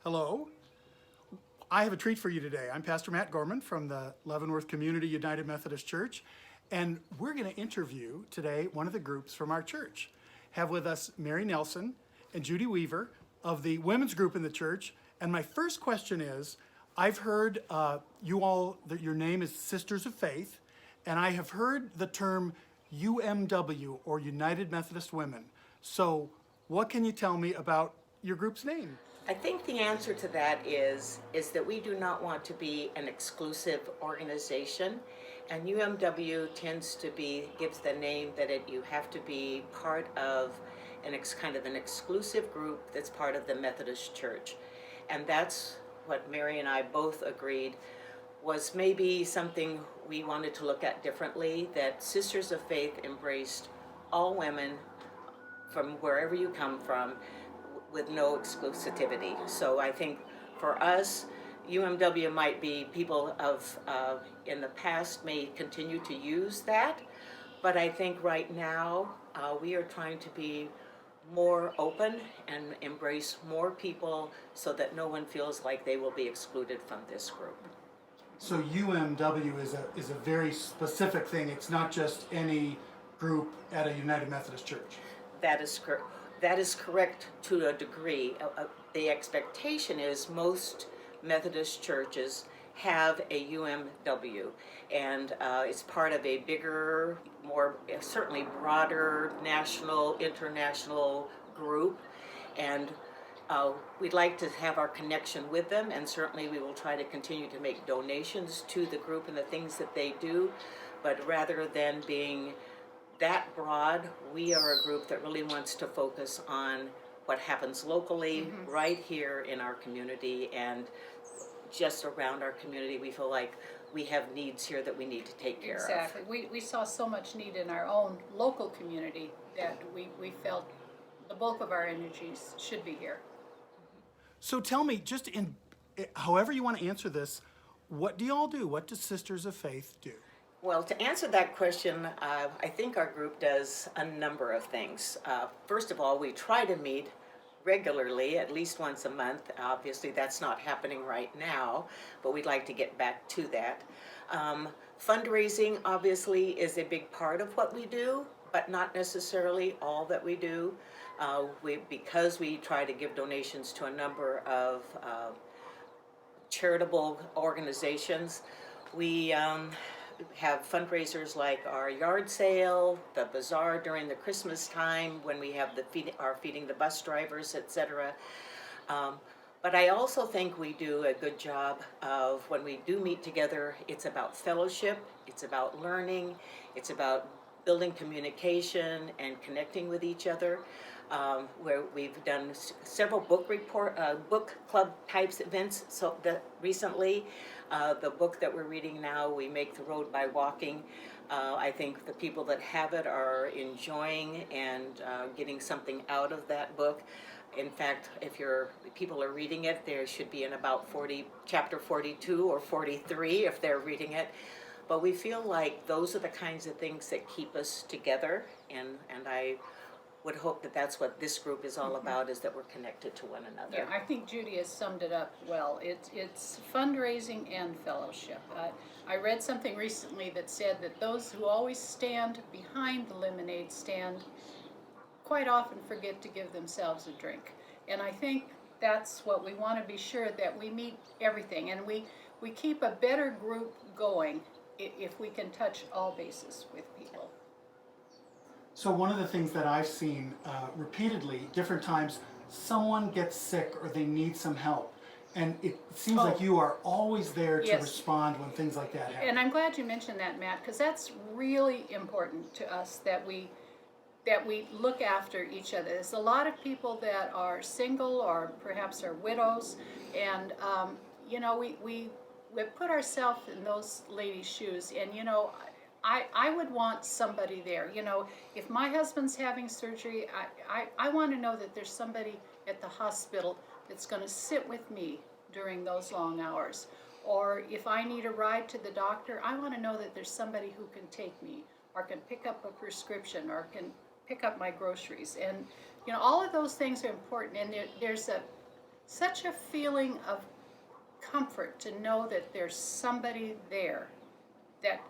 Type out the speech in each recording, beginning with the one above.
Hello. I have a treat for you today. I'm Pastor Matt Gorman from the Leavenworth Community United Methodist Church, and we're going to interview today one of the groups from our church. Have with us Mary Nelson and Judy Weaver of the women's group in the church. And my first question is, I've heard you all, that your name is Sisters of Faith, and I have heard the term UMW, or United Methodist Women. So what can you tell me about your group's name? I think the answer to that is that we do not want to be an exclusive organization, and UMW tends to be gives the name that you have to be part of kind of an exclusive group that's part of the Methodist Church, and that's what Mary and I both agreed was maybe something we wanted to look at differently. That Sisters of Faith embraced all women from wherever you come from with no exclusivity. So I think for us, UMW might be people of in the past may continue to use that, but I think right now we are trying to be more open and embrace more people so that no one feels like they will be excluded from this group. So UMW is a very specific thing. It's not just any group at a United Methodist Church. That is correct. That is correct to a degree. The expectation is most Methodist churches have a UMW, and it's part of a bigger, more certainly broader national, international group, and we'd like to have our connection with them, and certainly we will try to continue to make donations to the group and the things that they do, but rather than being that broad, we are a group that really wants to focus on what happens locally, right here in our community, and just around our community. We feel like we have needs here that we need to take care of. Exactly. We saw so much need in our own local community that we felt the bulk of our energies should be here. So tell me, just in however you want to answer this, what do y'all do? What does Sisters of Faith do? Well, to answer that question, I think our group does a number of things. First of all, we try to meet regularly, at least once a month. Obviously, that's not happening right now, but we'd like to get back to that. Fundraising, obviously, is a big part of what we do, but not necessarily all that we do. Because we try to give donations to a number of charitable organizations, we have fundraisers like our yard sale, the bazaar during the Christmas time when we have our feeding the bus drivers, etc. But I also think we do a good job of when we do meet together, it's about fellowship, it's about learning, it's about building communication and connecting with each other. Where we've done several book club types events. So that recently, the book that we're reading now, We Make the Road by Walking. I think the people that have it are enjoying and getting something out of that book. In fact, if people are reading it, there should be in about chapter 42 or 43 if they're reading it. But we feel like those are the kinds of things that keep us together, and I would hope that that's what this group is all about, is that we're connected to one another. Yeah, I think Judy has summed it up well. It's fundraising and fellowship. I read something recently that said that those who always stand behind the lemonade stand quite often forget to give themselves a drink. And I think that's what we want to be sure that we meet everything, and we keep a better group going if we can touch all bases with people. So one of the things that I've seen repeatedly, different times, someone gets sick or they need some help. And it seems like you are always there to respond when things like that happen. And I'm glad you mentioned that, Matt, because that's really important to us, that we look after each other. There's a lot of people that are single or perhaps are widows, and we put ourselves in those ladies' shoes, and I would want somebody there. If my husband's having surgery, I want to know that there's somebody at the hospital that's going to sit with me during those long hours. Or if I need a ride to the doctor, I want to know that there's somebody who can take me or can pick up a prescription or can pick up my groceries. And all of those things are important. And there's such a feeling of comfort to know that there's somebody there that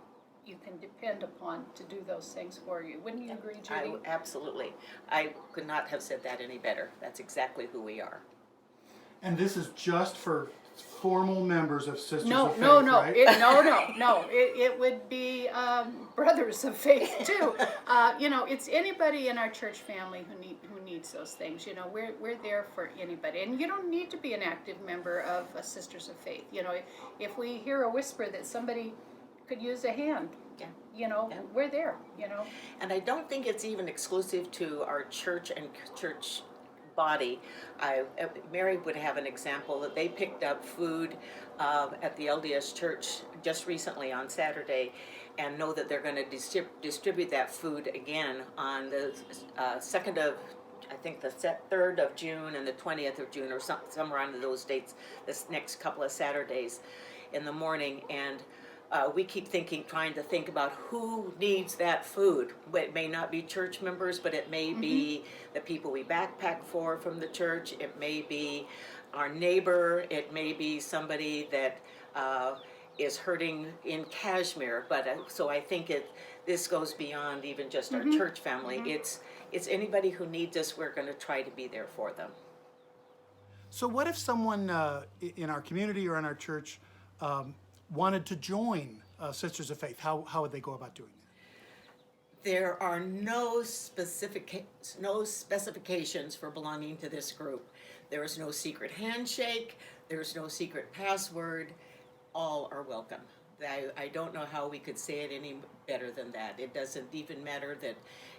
you can depend upon to do those things for you. Wouldn't you agree, Judy? Absolutely. I could not have said that any better. That's exactly who we are. And this is just for formal members of Sisters No, of Faith, no, no, right? no. It would be brothers of faith too. You know, it's anybody in our church family who needs those things. You know, we're there for anybody, and you don't need to be an active member of Sisters of Faith. You know, if we hear a whisper that somebody could use a hand, Yeah. you know, Yeah. we're there. You know. And I don't think it's even exclusive to our church and church body. Mary would have an example that they picked up food at the LDS church just recently on Saturday, and know that they're going to distribute that food again on the 2nd of, I think the 3rd of June and the 20th of June, or somewhere on those dates, this next couple of Saturdays in the morning. And we keep trying to think about who needs that food. It may not be church members, but it may be the people we backpack for from the church. It may be our neighbor. It may be somebody that is hurting in Kashmir. But so I think this goes beyond even just our church family. It's anybody who needs us. We're going to try to be there for them. So what if someone in our community or in our church wanted to join Sisters of Faith? How would they go about doing that? There are no specifications for belonging to this group. There is no secret handshake. There is no secret password. All are welcome. I don't know how we could say it any better than that. It doesn't even matter that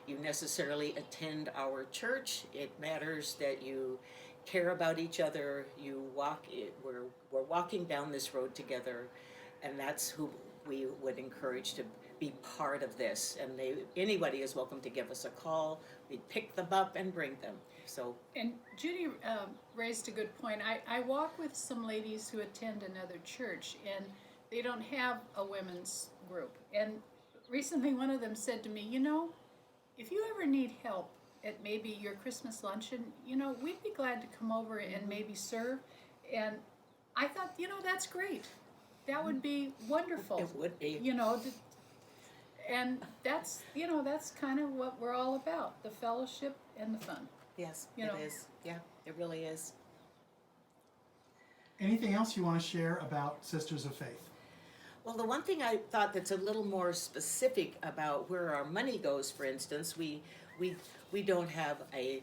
you necessarily attend our church. It matters that you care about each other. We're walking down this road together, and that's who we would encourage to be part of this. And anybody is welcome to give us a call. We pick them up and bring them. So. And Judy raised a good point. I walk with some ladies who attend another church, and they don't have a women's group. And recently one of them said to me, you know, if you ever need help at maybe your Christmas luncheon, you know, we'd be glad to come over and maybe serve. And I thought, you know, that's great. That would be wonderful. It would be. You know, and that's, you know, that's kind of what we're all about, the fellowship and the fun. Yes, You it know. is. Yeah, it really is. Anything else you want to share about Sisters of Faith? Well, the one thing I thought that's a little more specific about where our money goes, for instance, we don't have a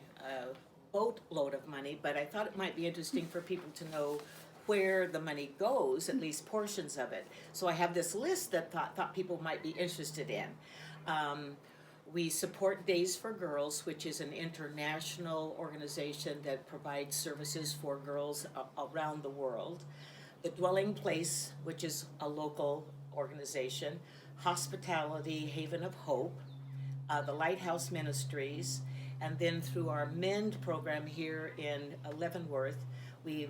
boatload of money, but I thought it might be interesting for people to know where the money goes, at least portions of it. So I have this list that thought people might be interested in. We support Days for Girls, which is an international organization that provides services for girls around the world. The Dwelling Place, which is a local organization. Hospitality, Haven of Hope. The Lighthouse Ministries. And then through our MEND program here in Leavenworth, we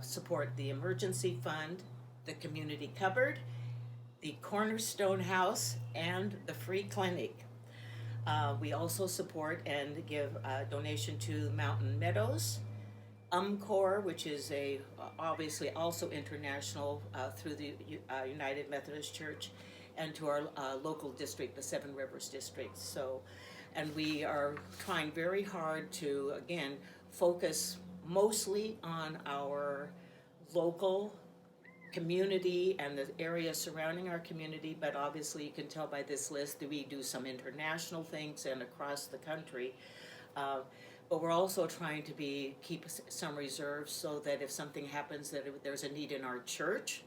support the Emergency Fund, the Community Cupboard, the Cornerstone House, and the Free Clinic. We also support and give a donation to Mountain Meadows, UMCOR, which is obviously also international through the United Methodist Church, and to our local district, the Seven Rivers District. So, and we are trying very hard to, again, focus mostly on our local community and the area surrounding our community, but obviously you can tell by this list that we do some international things and across the country. But we're also trying to keep some reserves so that if something happens, that if there's a need in our church,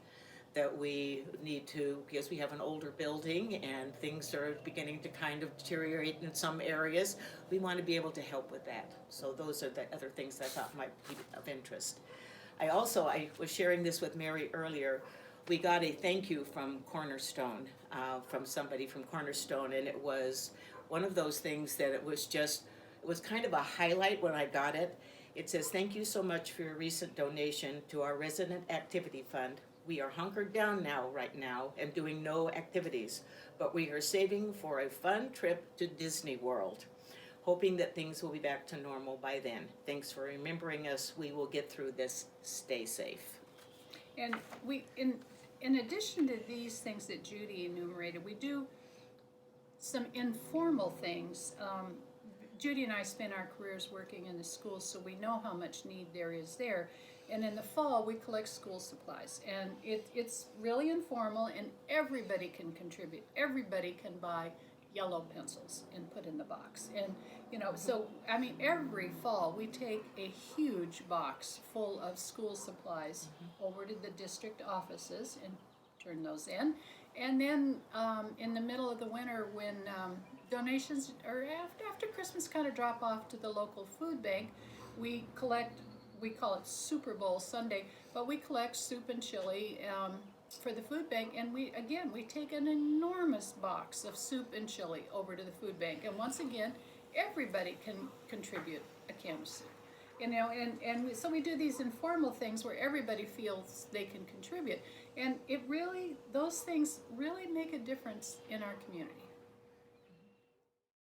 that we need to, because we have an older building and things are beginning to kind of deteriorate in some areas, we want to be able to help with that. So those are the other things I thought might be of interest. I was sharing this with Mary earlier. We got a thank you from Cornerstone, from somebody from Cornerstone, and it was one of those things that it was kind of a highlight when I got it. It says, "Thank you so much for your recent donation to our Resident Activity Fund. We are hunkered down right now and doing no activities, but we are saving for a fun trip to Disney World. hoping that things will be back to normal by then. Thanks for remembering us. We will get through this. Stay safe. And we, in addition to these things that Judy enumerated, we do some informal things. Judy and I spent our careers working in the schools, so we know how much need there is there. And in the fall, we collect school supplies, and it's really informal, and everybody can contribute. Everybody can buy yellow pencils and put in the box. And so I mean, every fall we take a huge box full of school supplies over to the district offices and turn those in. And then in the middle of the winter, when donations or after Christmas kind of drop off to the local food bank, we collect. We call it Super Bowl Sunday, but we collect soup and chili for the food bank, and we take an enormous box of soup and chili over to the food bank, and once again, everybody can contribute a can of soup. So we do these informal things where everybody feels they can contribute, and those things really make a difference in our community.